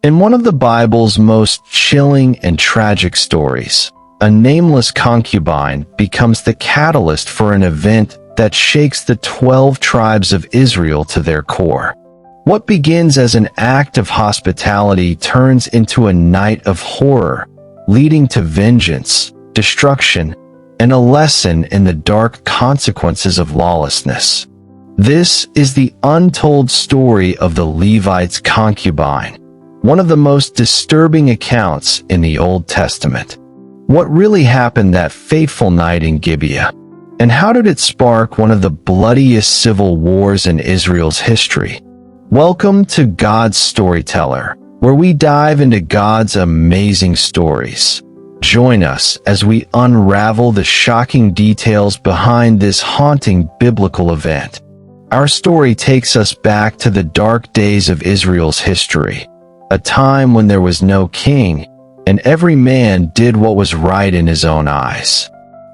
In one of the Bible's most chilling and tragic stories, a nameless concubine becomes the catalyst for an event that shakes the 12 tribes of Israel to their core. What begins as an act of hospitality turns into a night of horror, leading to vengeance, destruction, and a lesson in the dark consequences of lawlessness. This is the untold story of the Levite's concubine, one of the most disturbing accounts in the Old Testament. What really happened that fateful night in Gibeah? And how did it spark one of the bloodiest civil wars in Israel's history? Welcome to God's Storyteller, where we dive into God's amazing stories. Join us as we unravel the shocking details behind this haunting biblical event. Our story takes us back to the dark days of Israel's history, a time when there was no king, and every man did what was right in his own eyes.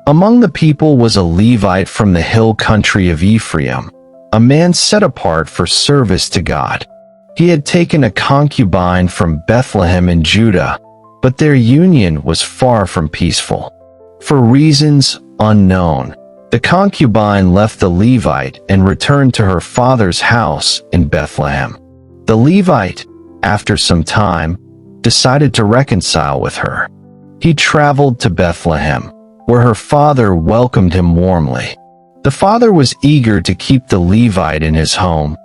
Among the people was a Levite from the hill country of Ephraim, a man set apart for service to God. He had taken a concubine from Bethlehem in Judah, but their union was far from peaceful. For reasons unknown, the concubine left the Levite and returned to her father's house in Bethlehem. The Levite, after some time, decided to reconcile with her. He traveled to Bethlehem, where her father welcomed him warmly. The father was eager to keep the Levite in his home,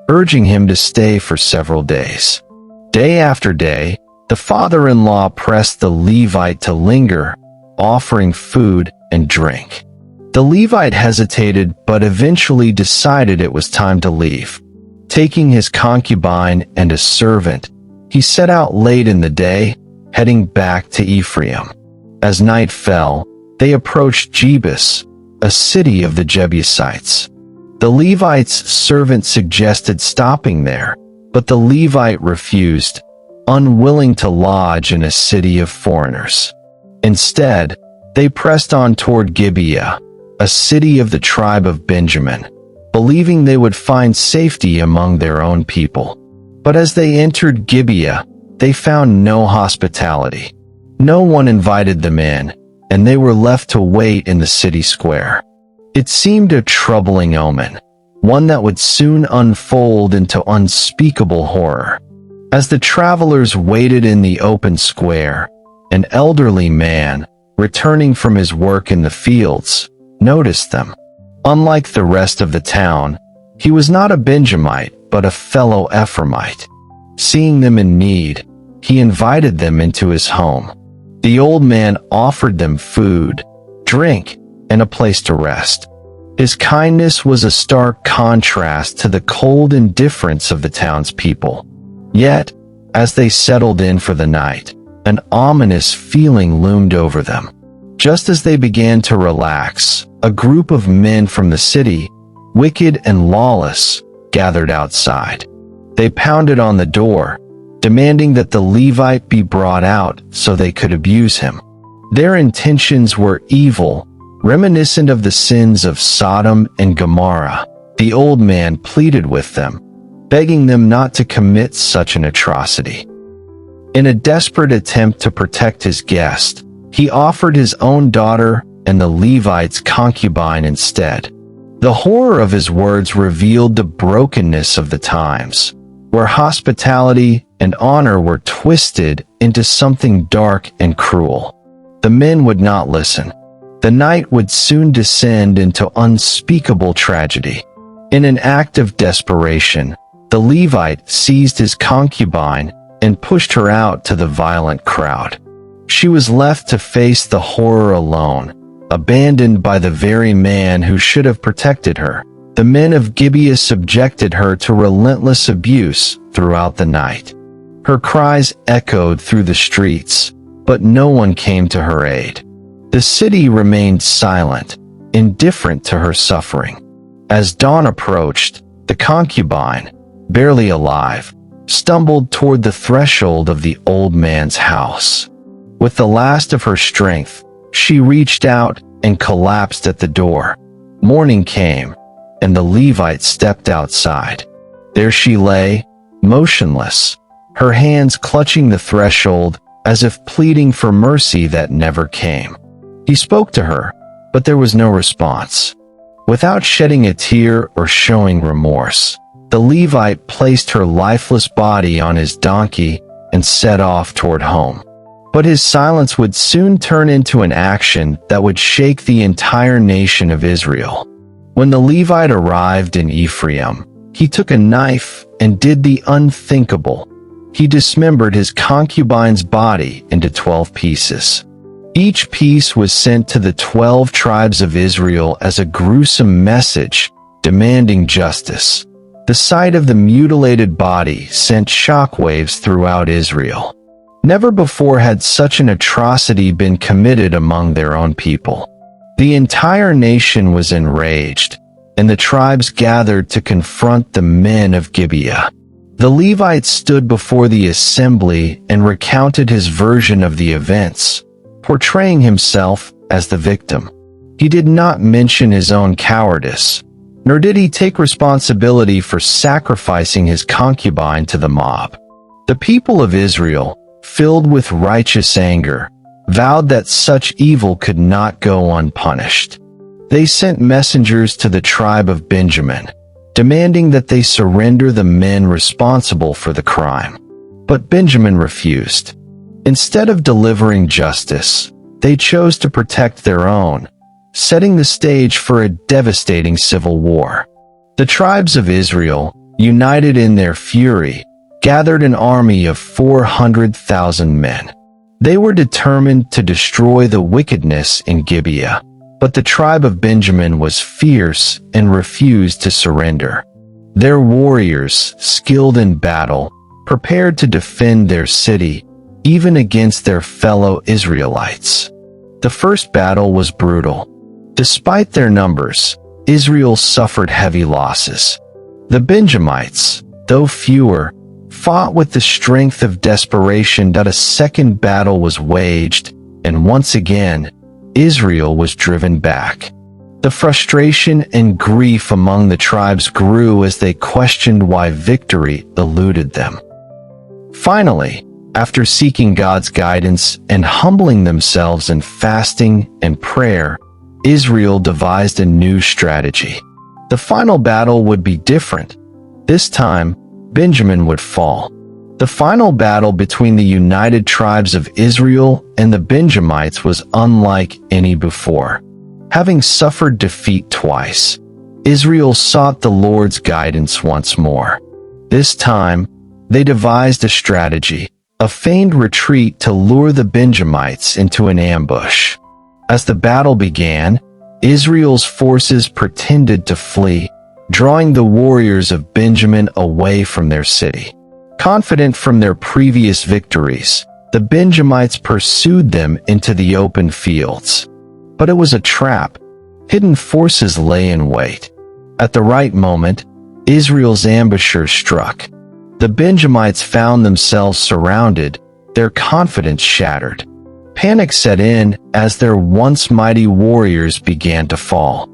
urging him to stay for several days. Day after day, the father-in-law pressed the Levite to linger, offering food and drink. The Levite hesitated but eventually decided it was time to leave. Taking his concubine and a servant, he set out late in the day, heading back to Ephraim. As night fell, they approached Gibeah, a city of the Jebusites. The Levite's servant suggested stopping there, but the Levite refused, unwilling to lodge in a city of foreigners. Instead, they pressed on toward Gibeah, a city of the tribe of Benjamin, believing they would find safety among their own people. But as they entered Gibeah, they found no hospitality. No one invited them in, and they were left to wait in the city square. It seemed a troubling omen, one that would soon unfold into unspeakable horror. As the travelers waited in the open square, an elderly man, returning from his work in the fields, noticed them. Unlike the rest of the town, he was not a Benjamite, but a fellow Ephraimite. Seeing them in need, he invited them into his home. The old man offered them food, drink, and a place to rest. His kindness was a stark contrast to the cold indifference of the townspeople. Yet, as they settled in for the night, an ominous feeling loomed over them. Just as they began to relax, a group of men from the city, wicked and lawless, gathered outside. They pounded on the door, demanding that the Levite be brought out so they could abuse him. Their intentions were evil, reminiscent of the sins of Sodom and Gomorrah. The old man pleaded with them, begging them not to commit such an atrocity. In a desperate attempt to protect his guest, he offered his own daughter and the Levite's concubine instead. The horror of his words revealed the brokenness of the times, where hospitality and honor were twisted into something dark and cruel. The men would not listen. The night would soon descend into unspeakable tragedy. In an act of desperation, the Levite seized his concubine and pushed her out to the violent crowd. She was left to face the horror alone, abandoned by the very man who should have protected her. The men of Gibeah subjected her to relentless abuse throughout the night. Her cries echoed through the streets, but no one came to her aid. The city remained silent, indifferent to her suffering. As dawn approached, the concubine, barely alive, stumbled toward the threshold of the old man's house. With the last of her strength, she reached out and collapsed at the door. Morning came, and the Levite stepped outside. There she lay, motionless, her hands clutching the threshold as if pleading for mercy that never came. He spoke to her, but there was no response. Without shedding a tear or showing remorse, the Levite placed her lifeless body on his donkey and set off toward home. But his silence would soon turn into an action that would shake the entire nation of Israel. When the Levite arrived in Ephraim, he took a knife and did the unthinkable. He dismembered his concubine's body into 12 pieces. Each piece was sent to the 12 tribes of Israel as a gruesome message demanding justice. The sight of the mutilated body sent shockwaves throughout Israel. Never before had such an atrocity been committed among their own people. The entire nation was enraged, and the tribes gathered to confront the men of Gibeah. The Levite stood before the assembly and recounted his version of the events, portraying himself as the victim. He did not mention his own cowardice, nor did he take responsibility for sacrificing his concubine to the mob. The people of Israel, filled with righteous anger, vowed that such evil could not go unpunished. They sent messengers to the tribe of Benjamin, demanding that they surrender the men responsible for the crime. But Benjamin refused. Instead of delivering justice, they chose to protect their own, setting the stage for a devastating civil war. The tribes of Israel, united in their fury, gathered an army of 400,000 men. They were determined to destroy the wickedness in Gibeah, but the tribe of Benjamin was fierce and refused to surrender. Their warriors, skilled in battle, prepared to defend their city, even against their fellow Israelites. The first battle was brutal. Despite their numbers, Israel suffered heavy losses. The Benjamites, though fewer, fought with the strength of desperation. A second battle was waged, and once again, Israel was driven back. The frustration and grief among the tribes grew as they questioned why victory eluded them. Finally, after seeking God's guidance and humbling themselves in fasting and prayer, Israel devised a new strategy. The final battle would be different. This time, Benjamin would fall. The final battle between the united tribes of Israel and the Benjamites was unlike any before. Having suffered defeat twice, Israel sought the Lord's guidance once more. This time, they devised a strategy, a feigned retreat to lure the Benjamites into an ambush. As the battle began, Israel's forces pretended to flee, drawing the warriors of Benjamin away from their city. Confident from their previous victories, the Benjamites pursued them into the open fields. But it was a trap. Hidden forces lay in wait. At the right moment, Israel's ambushers struck. The Benjamites found themselves surrounded, their confidence shattered. Panic set in as their once mighty warriors began to fall.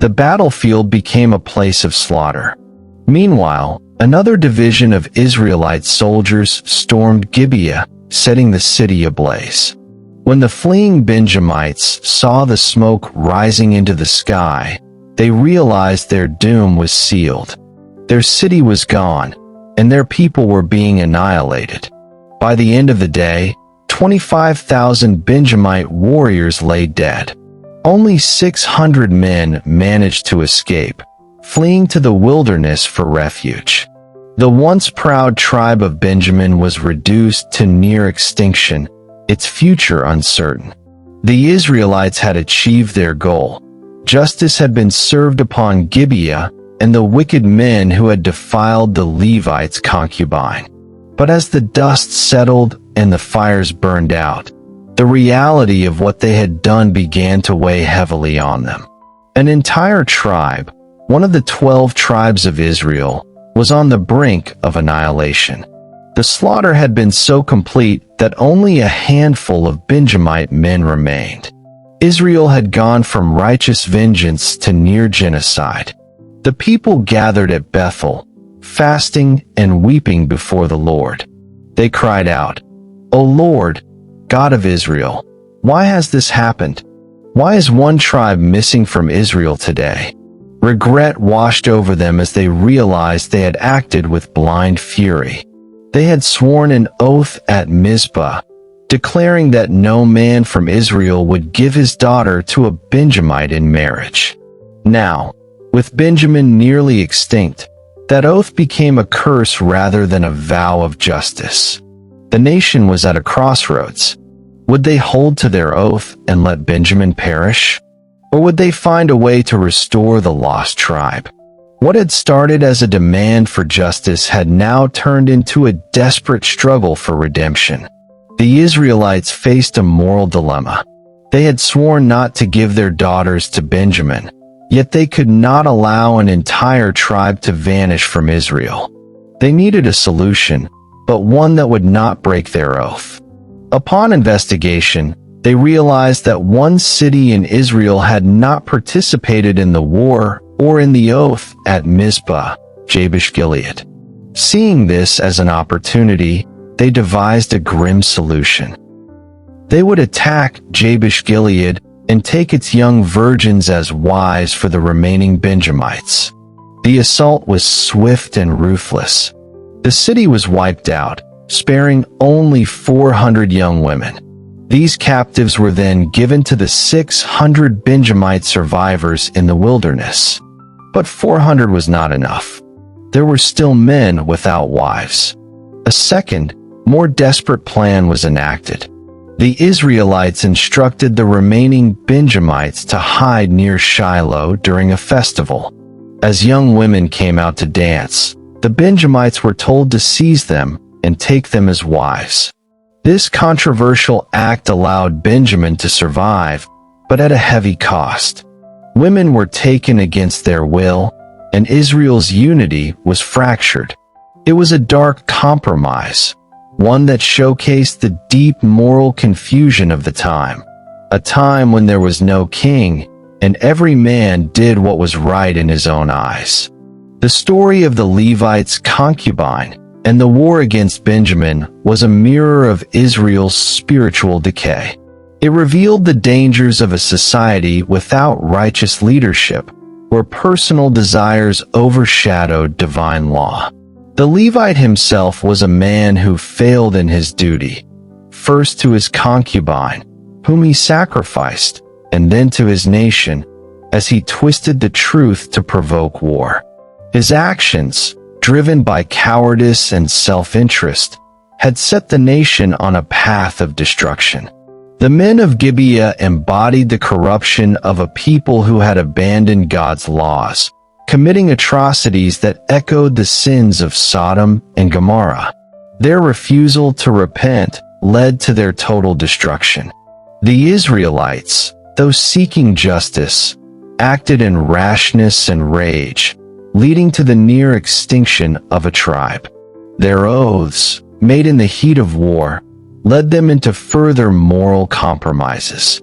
The battlefield became a place of slaughter. Meanwhile, another division of Israelite soldiers stormed Gibeah, setting the city ablaze. When the fleeing Benjamites saw the smoke rising into the sky, they realized their doom was sealed. Their city was gone, and their people were being annihilated. By the end of the day, 25,000 Benjamite warriors lay dead. Only 600 men managed to escape, fleeing to the wilderness for refuge. The once proud tribe of Benjamin was reduced to near extinction, its future uncertain. The Israelites had achieved their goal. Justice had been served upon Gibeah and the wicked men who had defiled the Levite's concubine. But as the dust settled and the fires burned out, the reality of what they had done began to weigh heavily on them. An entire tribe, one of the 12 tribes of Israel, was on the brink of annihilation. The slaughter had been so complete that only a handful of Benjamite men remained. Israel had gone from righteous vengeance to near genocide. The people gathered at Bethel, fasting and weeping before the Lord. They cried out, "O Lord, God of Israel, why has this happened? Why is one tribe missing from Israel today?" Regret washed over them as they realized they had acted with blind fury. They had sworn an oath at Mizpah, declaring that no man from Israel would give his daughter to a Benjamite in marriage. Now, with Benjamin nearly extinct, that oath became a curse rather than a vow of justice. The nation was at a crossroads. Would they hold to their oath and let Benjamin perish? Or would they find a way to restore the lost tribe? What had started as a demand for justice had now turned into a desperate struggle for redemption. The Israelites faced a moral dilemma. They had sworn not to give their daughters to Benjamin, yet they could not allow an entire tribe to vanish from Israel. They needed a solution, but one that would not break their oath. Upon investigation, they realized that one city in Israel had not participated in the war or in the oath at Mizpah, Jabesh-Gilead. Seeing this as an opportunity, they devised a grim solution. They would attack Jabesh-Gilead and take its young virgins as wives for the remaining Benjamites. The assault was swift and ruthless. The city was wiped out, sparing only 400 young women. These captives were then given to the 600 Benjamite survivors in the wilderness. But 400 was not enough. There were still men without wives. A second, more desperate plan was enacted. The Israelites instructed the remaining Benjamites to hide near Shiloh during a festival. As young women came out to dance, the Benjamites were told to seize them and take them as wives. This controversial act allowed Benjamin to survive, but at a heavy cost. Women were taken against their will, and Israel's unity was fractured. It was a dark compromise, one that showcased the deep moral confusion of the time, a time when there was no king, and every man did what was right in his own eyes. The story of the Levite's concubine and the war against Benjamin was a mirror of Israel's spiritual decay. It revealed the dangers of a society without righteous leadership, where personal desires overshadowed divine law. The Levite himself was a man who failed in his duty, first to his concubine, whom he sacrificed, and then to his nation, as he twisted the truth to provoke war. His actions, driven by cowardice and self-interest, had set the nation on a path of destruction. The men of Gibeah embodied the corruption of a people who had abandoned God's laws, committing atrocities that echoed the sins of Sodom and Gomorrah. Their refusal to repent led to their total destruction. The Israelites, though seeking justice, acted in rashness and rage, leading to the near extinction of a tribe. Their oaths, made in the heat of war, led them into further moral compromises.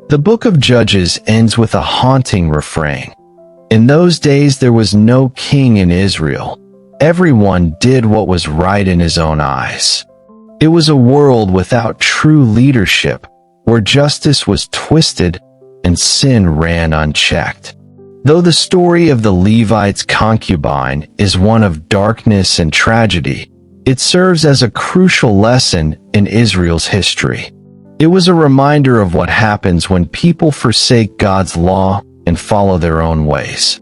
The book of Judges ends with a haunting refrain. In those days there was no king in Israel. Everyone did what was right in his own eyes. It was a world without true leadership, where justice was twisted and sin ran unchecked. Though the story of the Levite's concubine is one of darkness and tragedy, it serves as a crucial lesson in Israel's history. It was a reminder of what happens when people forsake God's law and follow their own ways.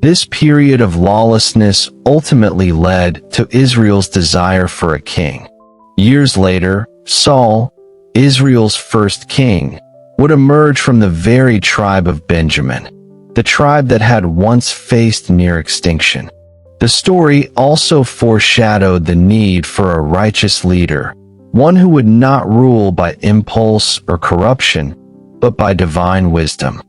This period of lawlessness ultimately led to Israel's desire for a king. Years later, Saul, Israel's first king, would emerge from the very tribe of Benjamin, the tribe that had once faced near extinction. The story also foreshadowed the need for a righteous leader, one who would not rule by impulse or corruption, but by divine wisdom.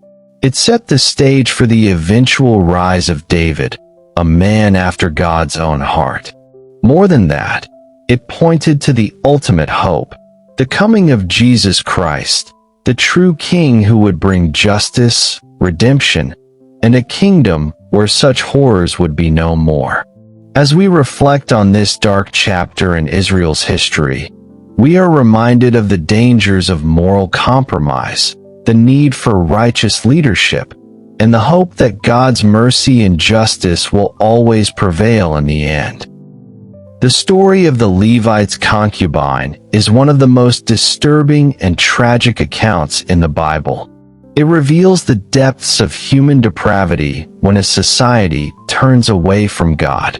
It set the stage for the eventual rise of David, a man after God's own heart. More than that, it pointed to the ultimate hope, the coming of Jesus Christ, the true king who would bring justice, redemption, and a kingdom where such horrors would be no more. As we reflect on this dark chapter in Israel's history, we are reminded of the dangers of moral compromise, the need for righteous leadership, and the hope that God's mercy and justice will always prevail in the end. The story of the Levite's concubine is one of the most disturbing and tragic accounts in the Bible. It reveals the depths of human depravity when a society turns away from God.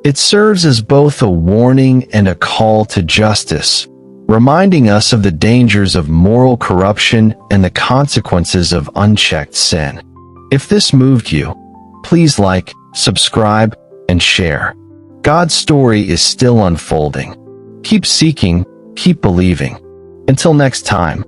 It serves as both a warning and a call to justice, reminding us of the dangers of moral corruption and the consequences of unchecked sin. If this moved you, please like, subscribe, and share. God's story is still unfolding. Keep seeking, keep believing. Until next time.